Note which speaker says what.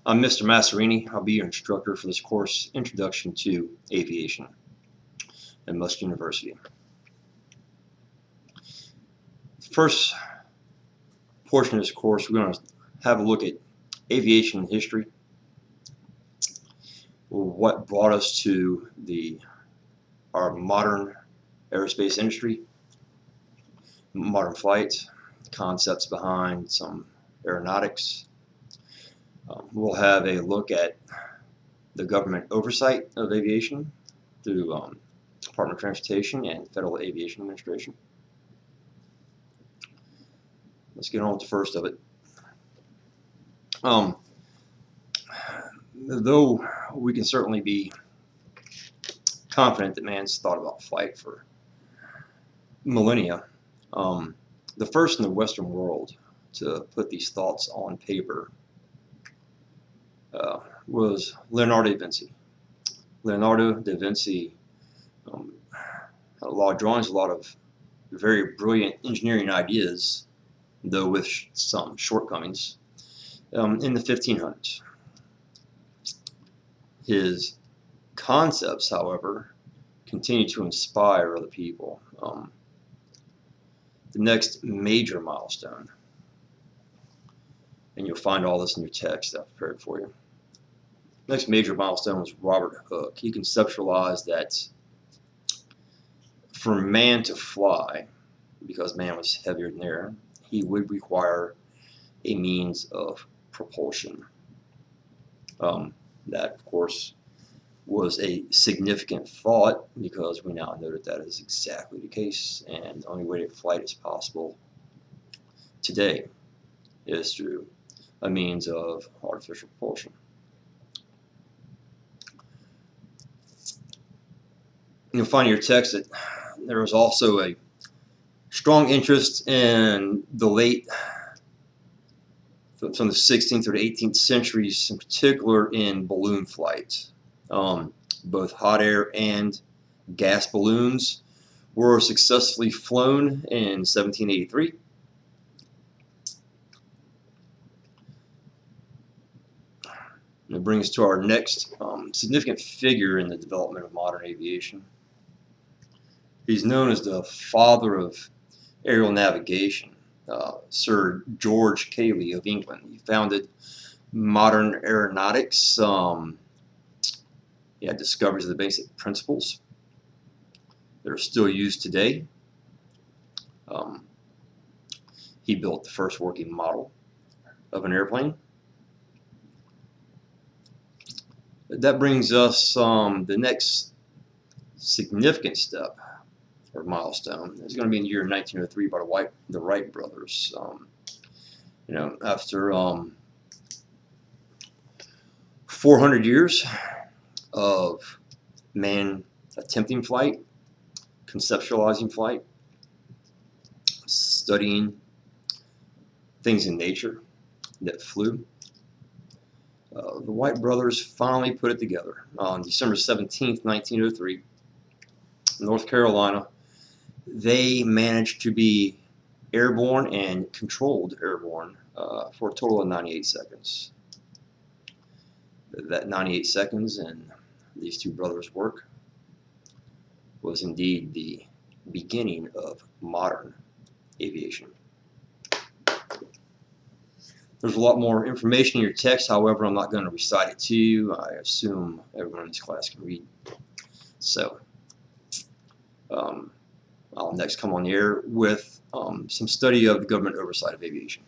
Speaker 1: I'm Mr. Masserini. I'll be your instructor for this course, Introduction to Aviation at Musk University. The first portion of this course, we're going to have a look at aviation history, what brought us to our modern aerospace industry, modern flight, concepts behind some aeronautics. We'll have a look at the government oversight of aviation through Department of Transportation and Federal Aviation Administration. Let's get on with the first of it. Though we can certainly be confident that man's thought about flight for millennia, the first in the Western world to put these thoughts on paper was Leonardo da Vinci. Leonardo da Vinci had a lot of drawings, a lot of very brilliant engineering ideas, though with some shortcomings, in the 1500s. His concepts, however, continue to inspire other people. The next major milestone, and you'll find all this in your text I've prepared for you. Next major milestone was Robert Hooke. He conceptualized that for man to fly, because man was heavier than air, he would require a means of propulsion. That, of course, was a significant thought, because we now know that that is exactly the case, and the only way that flight is possible today is through a means of artificial propulsion. You'll find in your text that there was also a strong interest in the late, from the 16th or the 18th centuries, in particular in balloon flight. Both hot air and gas balloons were successfully flown in 1783. And it brings us to our next significant figure in the development of modern aviation. He's known as the father of aerial navigation, Sir George Cayley of England. He founded modern aeronautics. He had discoveries of the basic principles that are still used today. He built the first working model of an airplane. That brings us the next significant step or milestone. It's going to be in the year 1903 by the Wright brothers. After 400 years of man attempting flight, conceptualizing flight, studying things in nature that flew, the Wright brothers finally put it together. On December 17th, 1903, North Carolina, they managed to be airborne and controlled airborne for a total of 98 seconds. That 98 seconds in these two brothers' work was indeed the beginning of modern aviation. There's a lot more information in your text, however, I'm not going to recite it to you. I assume everyone in this class can read. So, I'll next come on the air with some study of the government oversight of aviation.